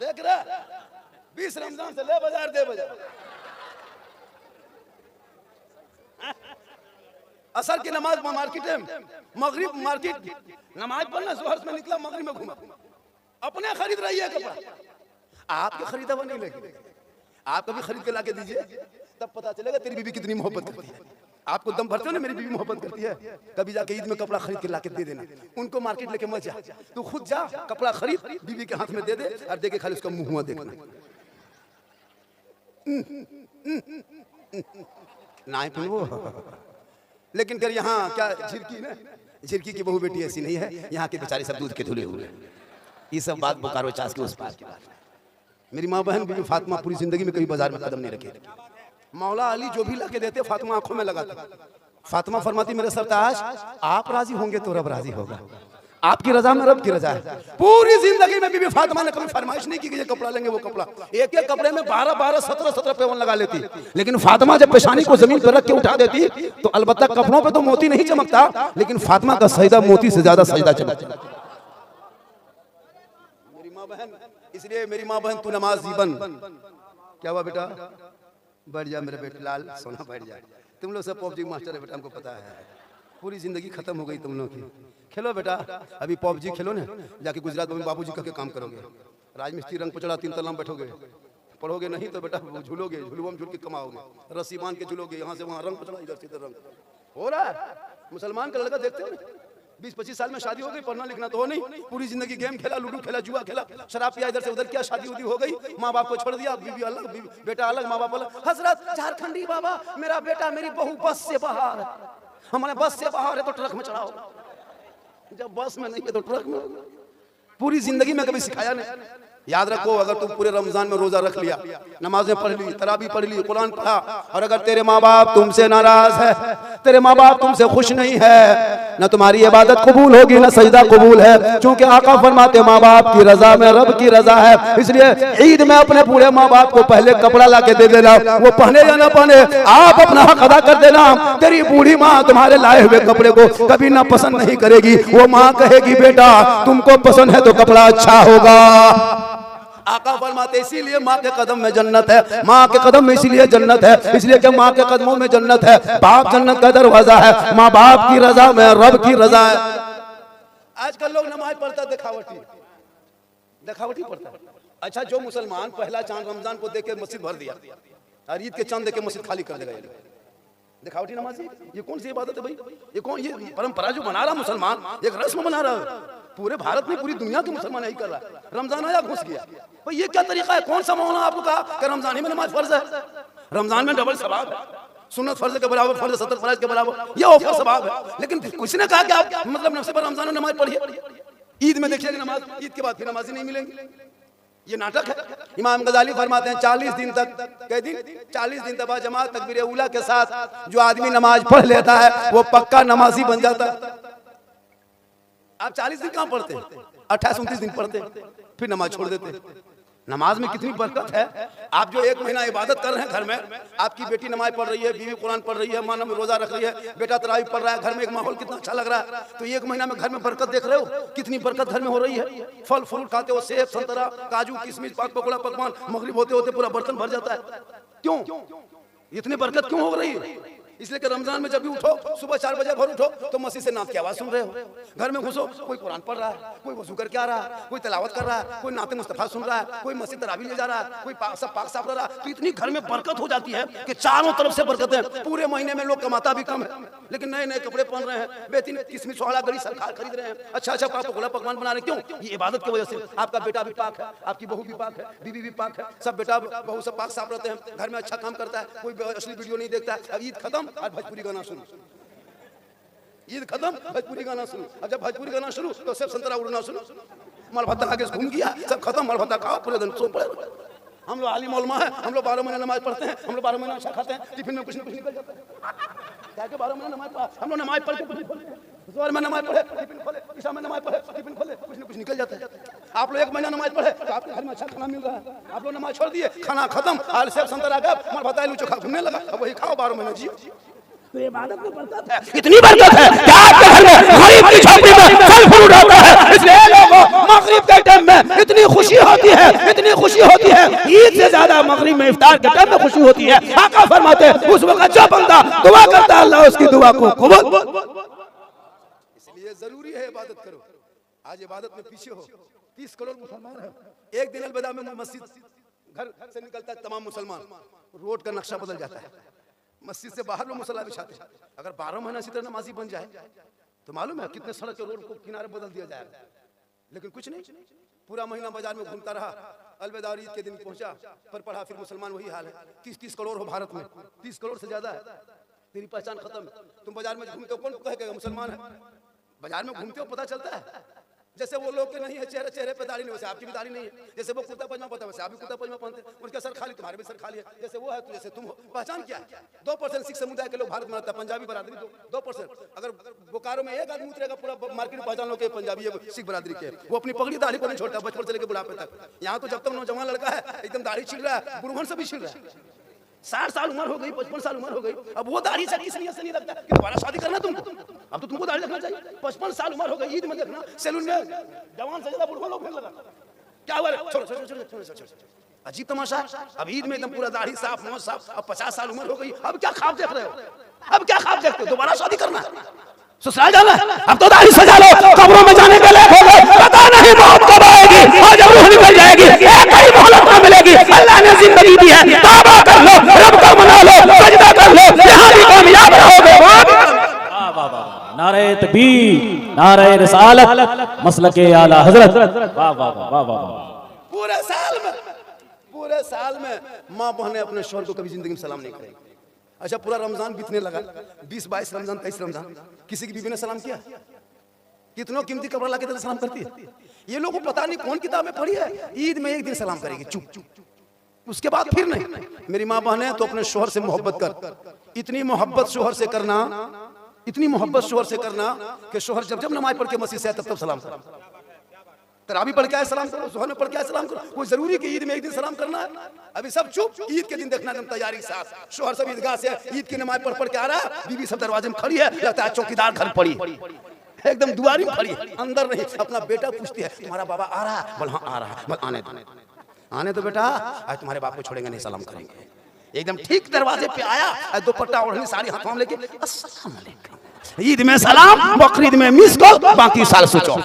देख रहा 20 रमजान से ले बाजार दे बाजार। असर की नमाज मार्केट है, मगरिब मार्केट, नमाज पढ़ना जोहर में निकला, मगरिब में घूमा। अपने खरीद रही है कपड़ा, आपके खरीदा हुआ नहीं लगे। आप कभी खरीद के लाके दीजिए, तब पता चलेगा तेरी बीवी कितनी मोहब्बत करती है। आपको दम भरते हो ना मेरी बीवी मोहब्बत करती है, कभी जाके ईद में कपड़ा खरीद के लाके दे देना। उनको मार्केट लेके मत जा, तू खुद जा कपड़ा खरीद, बीवी के हाथ में दे दे और दे के खाली उसका मुंह हुआ देखना। नहीं वो लेकिन फिर यहाँ क्या झिरकी ना, झिरकी की बहू बेटी ऐसी नहीं है, यहाँ के बेचारे सब दूध के धुले हुए हैं। ये सब बात बोकारो चास के उस पार की बात है। मेरी माँ बहन बीबी फातिमा पूरी जिंदगी में कभी बाजार में कदम नहीं रखे। मौला अली जो भी लाके देते फातिमा आंखों में लगाते। फातिमा फरमाती मेरे सरताज आप राजी होंगे तो रब राजी होगा, आपकी रजा में रब की रजा है। पूरी जिंदगी में बीबी फातिमा ने कभी फरमाइश नहीं की कि ये कपड़ा लेंगे वो कपड़ा। एक एक कपड़े में 12-12, 17-17 पेवन लगा लेती, लेकिन फातिमा जब पेशानी को जमीन पर रख के उठा देती तो अलबत्ता कपड़ों पे तो मोती नहीं चमकता, लेकिन फातिमा का सजदा मोती से ज्यादा सजदा चमकता। मेरी माँ बहन, इसलिए मेरी माँ बहन तू नमाज जीवन। क्या हुआ बेटा? बैठ जा मेरे बेटे लाल सोना, बैठ जा। तुम लोग सब पबजी मास्टर है बेटा, हमको पता है। पूरी जिंदगी खत्म हो गई तुम लोग की। खेलो बेटा, अभी पबजी खेलो ना, जाके गुजरात में बाबूजी का काम करोगे, राजमिस्त्री रंग पर चढ़ा 3 तल्ला में बैठोगे, पढ़ोगे नहीं तो बेटा झूलोगे, झुलुआ में झूल के कमाओगे, रस्सी बांध के झूलोगे, यहाँ से वहाँ रंग पर चढ़ा, इधर से इधर रंग हो रहा है। मुसलमान का लड़का देखते हो 20-25 साल में शादी हो गई, पढ़ना लिखना तो हो नहीं, पूरी जिंदगी गेम खेला, लूडो खेला, जुआ खेला, शराब पिया, इधर से उधर किया, शादी उदी हो गई, माँ बाप को छोड़ दिया, बीवी अलग, बेटा अलग, माँ बाप अलग। हजरत झारखंडी बाबा मेरा बेटा मेरी बहू बस से बाहर है, हमारे बस से बाहर है तो ट्रक में चढ़ाओ, जब बस में नहीं है तो ट्रक में। पूरी जिंदगी में कभी सिखाया नहीं। याद रखो, अगर तुम पूरे रमजान में रोजा रख लिया, नमाजें पढ़ ली, तरावी पढ़ ली, कुरान पढ़ा, और अगर तेरे माँ बाप तुमसे नाराज है, तेरे माँ बाप तुमसे खुश नहीं है, न तुम्हारी इबादत कबूल होगी न सजदा कबूल है। क्योंकि आका फरमाते माँ बाप की रजा में रब की रजा है। इसलिए ईद में अपने पूरे माँ बाप को पहले कपड़ा ला के दे देना, वो पहने या ना पहने, आप अपना हक अदा कर देना। तेरी बूढ़ी माँ तुम्हारे लाए हुए कपड़े को कभी ना पसंद नहीं करेगी, वो माँ कहेगी बेटा तुमको पसंद है तो कपड़ा अच्छा होगा। आका फरमाते इसीलिए माँ के कदम में जन्नत है, माँ के कदम में इसीलिए जन्नत है, इसलिए कि माँ के कदमों में जन्नत है। बाप जन्नत का दरवाजा है, माँ बाप की रजा में रब की रजा है। आजकल लोग नमाज पढ़ता दिखावटी, दिखावटी पढ़ता। अच्छा, जो मुसलमान पहला चांद रमजान को देख के मस्जिद भर दिया और ईद के चांद देख के मस्जिद खाली कर देगा, दिखावटी नमाज, ये कौन सी इबादत है भाई? ये कौन, ये परंपरा जो बना रहा मुसलमान, एक रस्म बना रहा है। पूरे भारत में पूरी दुनिया के मुसलमान यही कर रहा है। रमजान आया घुस गया, भाई ये क्या तरीका है? कौन सा मौलाना आपको कहा कि रमजान ही में नमाज फर्ज है? रमजान में डबल सवाब है, सुन्नत फर्ज के बराबर, फर्ज 70 फर्ज के बराबर, ये ऑफर सवाब है। लेकिन किसी ने कहा कि आप मतलब नफ्से पर रमजान में नमाज पढ़िए, ईद में देखिए नमाज, ईद के बाद फिर नमाज ही नहीं मिलेंगी। ये नाटक है। इमाम गजाली फरमाते हैं 40 दिन तक, कई दिन 40 दिन तक जमात तकबीर उला के साथ जो आदमी नमाज पढ़ लेता है वो पक्का नमाजी बन जाता है। आप 40 दिन कहाँ पढ़ते हैं? 28-29 दिन पढ़ते हैं, फिर नमाज छोड़ देते हैं। नमाज में कितनी बरकत है। आप जो 1 महीना इबादत कर रहे हैं घर में, आपकी बेटी नमाज पढ़ रही है, बीवी कुरान पढ़ रही है, माँ रोजा रख रही है, बेटा तरावी पढ़ रहा है, घर में एक माहौल कितना अच्छा लग रहा है। तो 1 महीना में घर में बरकत देख रहे हो, कितनी बरकत घर में हो रही है। फल फ्रूट खाते हो, सेब संतरा काजू किशमिश पाक पकौड़ा पकवान, मगरिब होते होते पूरा बर्तन भर जाता है। क्यों इतनी बरकत क्यों हो रही है? इसलिए कि रमजान में जब भी उठो, सुबह 4 बजे भर उठो तो मस्जिद से नात की आवाज सुन रहे हो। घर में घुसो, कोई कुरान पढ़ रहा है, कोई वजू करके आ रहा है, कोई तिलावत कर रहा है, कोई नाते मुस्तफा सुन रहा है, कोई मस्जिद तरावी ले जा रहा है, कोई पाक साफ रह रहा है। तो इतनी घर में बरकत हो जाती है कि चारों तरफ से बरकत है। पूरे महीने में लोग कमाता भी कम है, लेकिन नए नए कपड़े पहन रहे हैं, बेहतरीन किस्म सोहला गड़ी सरकार खरीद रहे हैं, अच्छा अच्छा पाक पकौड़ा पकवान बना रहे हैं। क्यों? ये इबादत की वजह से। आपका बेटा भी पाक है, आपकी बहू भी पाक है, बीवी भी पाक है, सब बेटा बहू सब पाक साफ रहते हैं, घर में अच्छा काम करता है, कोई असली वीडियो नहीं देखता है। अब ईद खत्म और भोजपुरी गाना शुरू, ईद खत्म भोजपुरी गाना शुरू। अब जब भोजपुरी गाना शुरू तो सब संतरा उड़ना शुरू, माल भत्ता खा के घूम गया, सब खत्म, माल भत्ता खाओ पूरे दिन सो पड़े। हम लोग आलिम उलमा है, हम लोग 12 महीने नमाज पढ़ते हैं, हम लोग 12 महीने अच्छा खाते हैं, टिफिन में कुछ न कुछ निकल जाता है। क्या के 12 महीने नमाज पढ़ा, हम लोग नमाज पढ़ के जोर में नमाज पढ़े, टिफिन खोले, ईशा में नमाज पढ़े, टिफिन खोले, कुछ न कुछ निकल जाता है। आप लोग 1 महीना नमाज पढ़े तो आपके घर में अच्छा खाना मिल रहा है, आप लोग नमाज छोड़ दिए, खाना खत्म, आल सेब संतरा गया, माल भत्ता आलू चोखा घूमने लगा, अब वही खाओ 12 महीने जियो। तो इबादत में बरकत है, इतनी बरकत है कि आपके घर में गरीब की झोपड़ी में फल फ्रूट होता है। इसलिए लोग को मगरिब के टाइम में इतनी खुशी होती है, इतनी खुशी होती है, ईद से ज्यादा मगरिब में इफ्तार के टाइम में खुशी होती है। आका फरमाते हैं उस वक्त जो बंदा दुआ करता है अल्लाह उसकी दुआ को कबूल। इसलिए जरूरी है इबादत करो। आज इबादत में पीछे हो, 30 करोड़ मुसलमान है। एक दिन अलविदा में मस्जिद घर से निकलता है तमाम मुसलमान, रोड का नक्शा बदल जाता है। मस्जिद से बाहर लोग मुसल्ला बिछाते हैं। अगर 12 महीना इसी तरह नमाजी बन जाए तो मालूम है कितने सड़क के रोड को किनारे बदल दिया जाएगा। लेकिन कुछ नहीं, पूरा महीना बाजार में घूमता रहा, अलविदा और ईद के दिन पहुंचा, पर पढ़ा फिर मुसलमान वही हाल है। 30 करोड़ हो भारत में, 30 करोड़ से ज्यादा है, तेरी पहचान खत्म है। तुम बाजार में घूमते हो, कौन कहेगा मुसलमान है? बाजार में घूमते हो पता चलता है। जैसे वो लोग के नहीं है चेहरे पे दाढ़ी नहीं, वैसे आपकी भी दाढ़ी नहीं है। जैसे वो कुर्ता पजामा पहनता है वैसे आप भी कुर्ता पजामा पहनते हैं। उनका सर खाली, तुम्हारे भी सर खाली है। जैसे वो है तो जैसे तुम हो। पहचान क्या है? 2% सिख समुदाय के लोग भारत में रहता है, पंजाबी बरादरी 2%। अगर बोकारो में एक आदमी उतरेगा पूरा मार्केट में पहचान लो कि पंजाबी है, सिख बरादरी के। वो अपनी पगड़ी दाढ़ी को नहीं छोड़ता, बचपन से लेकर बुढ़ापे तक। यहाँ तो जब तक नौजवान लड़का है एकदम दाढ़ी छिल रहा है, बुढ़वन से भी छिल रहा है। 60 साल उम्र हो गई, 55 साल उम्र हो गई, अब वो दाढ़ी से किस नियत से नहीं रखता कि दोबारा शादी करना तुमको? अब तो तुमको दाढ़ी रखना चाहिए। 55 साल उम्र हो गई, ईद में देखना सैलून में जवान से ज्यादा बुढ़वा लोग फिर लगा। क्या हुआ? छोड़ो छोड़ो छोड़ो छोड़ो छोड़ो। अजीब तमाशा। अब ईद में एकदम पूरा दाढ़ी साफ, नौज साफ। अब 50 साल उम्र हो गई, अब क्या ख्वाब देख रहे हो? अब क्या ख्वाब देखते हो? दोबारा शादी करना, ससुराल जाना? अब तो दाढ़ी सजा लो, कब्रों में जाने के लायक हो गए। पता नहीं मौत कब आएगी और जब रूह निकल जाएगी, एक ही मोहलत ना मिलेगी। अल्लाह ने जिंदगी दी है, तौबा कर लो, रब को मना लो, सजदा कर लो, यहाँ भी कामयाब रहोगे। वाह वाह वाह, नारे तकबीर, नारे रिसालत, मसलके आला हजरत। वाह वाह वाह वाह। पूरे साल में माँ बहनें अपने शौहर को कभी जिंदगी में सलाम नहीं करेंगी। अच्छा, पूरा रमजान बीतने लगा, 20, 22 रमजान, 23 रमजान, किसी की बीवी ने सलाम किया? कितनों कीमती कपड़ा ला के तेरे सलाम करती है। ये लोगों को पता नहीं कौन किताब में पढ़ी है, ईद में एक दिन सलाम करेगी चुप चुप, उसके बाद फिर नहीं। मेरी माँ बहनें तो अपने शौहर से मोहब्बत कर, इतनी मोहब्बत शौहर से करना, इतनी मोहब्बत शौहर से करना कि शौहर जब जब नमाज पढ़ के मस्जिद से आए तब सलाम करो। तरावी पढ़ के आए सलाम करो, सुबह में पढ़ के आए सलाम करो। कोई जरूरी कि ईद में एक दिन सलाम करना है? अभी सब चुप, ईद के दिन देखना एकदम तैयारी साथ। शौहर सब ईदगाह से ईद की नमाज पढ़ के आ रहा है, बीवी सब दरवाजे में खड़ी है, लगता है चौकीदार घर पड़ी, एकदम दुआरी में खड़ी है, अंदर नहीं। अपना बेटा पूछती है तुम्हारा बाबा आ रहा है? बोल हाँ आ रहा है। बोल आने दो, आने दो बेटा, आज तुम्हारे बाप को छोड़ेंगे नहीं, सलाम करेंगे। एकदम ठीक दरवाजे पे आया, दुपट्टा ओढ़नी, साड़ी हाथ में लेके, अस्सलाम वालेकुम। ईद में सलाम, बकरीद में मिस कॉल, बाकी साल सोचो।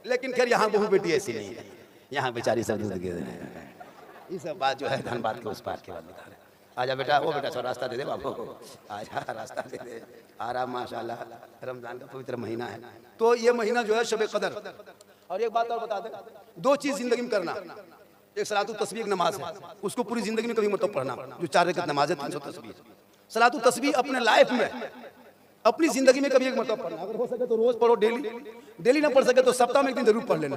लेकिन खैर यहाँ बहू बेटी ऐसी नहीं है, यहाँ बेचारी सब दूध के ये सब बात जो है धनबाद के उस पार के बाद बता रहे। आजा बेटा, वो बेटा थोड़ा रास्ता दे दे बाबू को, आजा रास्ता दे दे। आराम, माशाल्लाह रमजान का पवित्र महीना है। तो ये महीना जो है शब कदर। और एक बात और बता दे, 2 चीज जिंदगी में करना। एक सलातुल तस्बीह एक नमाज है, उसको पूरी जिंदगी में कभी मतलब पढ़ना, जो 4 रकात नमाज है, 300 तस्बीह। सलातुल तस्बीह अपने लाइफ में, अपनी जिंदगी में कभी एक मतलब पढ़ना। अगर हो सके तो रोज पढ़ो, डेली ना पढ़ सके तो सप्ताह में एक दिन जरूर पढ़ लेना।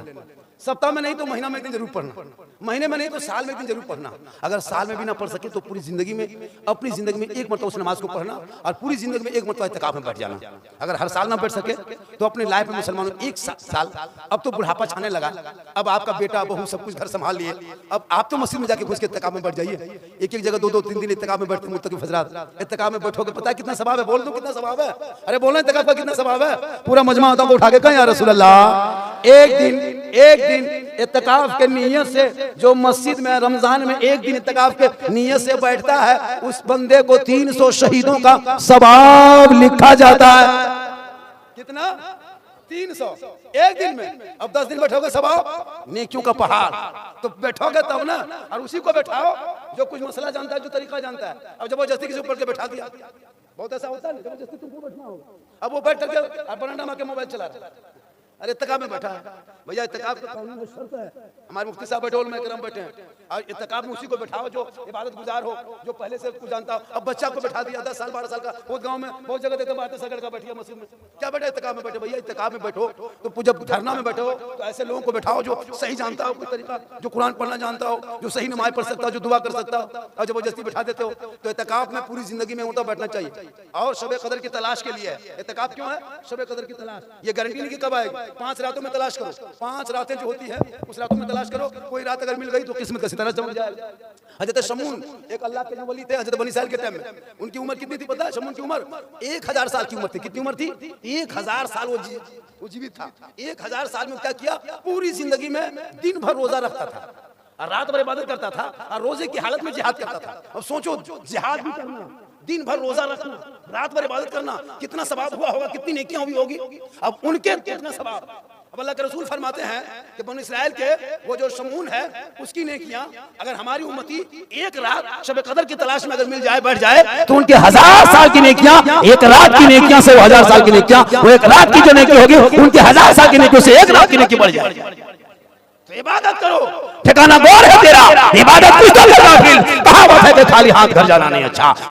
सप्ताह में नहीं तो महीना में एक दिन जरूर पढ़ना, महीने में नहीं तो साल में एक दिन जरूर पढ़ना। अगर साल में भी ना पढ़ सके तो पूरी जिंदगी में, अपनी जिंदगी में एक मतलब उस नमाज को पढ़ना, और पूरी जिंदगी में एक मतलब इत्तिकाफ में बैठ जाना। अगर हर साल ना बैठ सके तो अपनी लाइफ में मुसलमानों एक साल, अब तो बुढ़ापा छाने लगा, अब आपका बेटा बहू सब कुछ घर संभाल लिए, अब आप तो मस्जिद में जाके घुस के इत्तिकाफ में बैठ जाइए। एक जगह 2-2, 3 दिन इत्तिकाफ में बैठते, मुत्तकी हज़रात इत्तिकाफ में बैठोगे, पता है कितना सवाब है? बोल दो कितना सवाब है? अरे बोलना इत्तिकाफ का कितना सवाब है? पूरा मजमा होता को उठा के कहें या रसूल अल्लाह, एक दिन इत्तिकाफ के नियत से जो मस्जिद में रमजान में एक दिन इत्तिकाफ के नियत से बैठता है, उस बंदे को 300 शहीदों का सवाब लिखा जाता है। कितना? 300 एक दिन में। अब 10 दिन बैठोगे सवाब, नेकियों का पहाड़। तो बैठोगे तब ना, और उसी को बैठाओ जो कुछ मसला जानता है, जो तरीका जानता है। अब जबरदस्ती किसी ऊपर के बैठा दिया, बहुत ऐसा होता है, जबरदस्ती तुमको बैठना होगा। अब वो बैठ करके बरामदा में के मोबाइल चला रहा है, अरे इत्तिकाफ में बैठा है भैया, इत्तिकाफ का कानून में शर्त है। हमारे मुफ्ती साहब बैठे, में करम बैठे हैं, और इत्तिकाफ में उसी को बैठाओ जो इबादत गुजार हो, जो पहले से कुछ जानता हो। अब बच्चा को बैठा दिया 10 साल 12 साल का, वो गांव में बहुत जगह देते बात, सगड़ का बैठिया मस्जिद में, क्या बैठा इत्तिकाफ में बैठे? भैया इत्तिकाफ में बैठो तो जब धरना में बैठो तो ऐसे लोगों को बैठाओ जो सही जानता हो, कोई तरीका, जो कुरान पढ़ना जानता हो, जो सही नमाज पढ़ सकता हो, जो दुआ कर सकता हो। और जबरदस्ती बैठा देते हो तो इत्तिकाफ में पूरी जिंदगी में होता बैठना चाहिए। और शब कदर की तलाश के लिए इत्तिकाफ क्यों है? शब कदर की तलाश, ये गारंटी नहीं कि कब आएगी, 5 रातों में तलाश करो, 5 रातें जो होती है उस रातों में तलाश करो, कोई रात अगर मिल गई तो किस्मत का सितारा चमक जाएगा। हजरत शमून एक अल्लाह के जो वली थे, हजरत बनी इस्राइल के टाइम में उनकी उम्र कितनी थी पता है? शमून की उम्र 1000 साल की उम्र थी। कितनी उम्र थी? 1000 साल वो जीवित था। 1000 साल में क्या किया? पूरी जिंदगी में दिन भर रोजा रखता था और रात भर इबादत करता था और रोजे की हालत में जिहाद करता था। अब सोचो, जिहाद भी करना, दिन भर रोजा रखना, रात भर इबादत करना, कितना सवाब हुआ होगा, कितनी नेकियां हुई होगी। अब उनके कितना सवाब। अब अल्लाह के रसूल फरमाते हैं कि बनी इस्राइल के वो जो शमून है उसकी नेकियां अगर हमारी उम्मती एक रात शब कदर की तलाश में अगर मिल जाए, बैठ जाए, तो उनके 1000 साल की नेकियां एक रात की नेकियां से, वो 1000 साल की नेकियां, वो एक रात की जो नेकी होगी उनके 1000 साल की नेकियों से एक रात की नेकी बढ़ जाए। तो इबादत करो, ठिकाना गौर है तेरा, इबादत कुछ तो कहावत है कि खाली हाथ घर जाना नहीं अच्छा।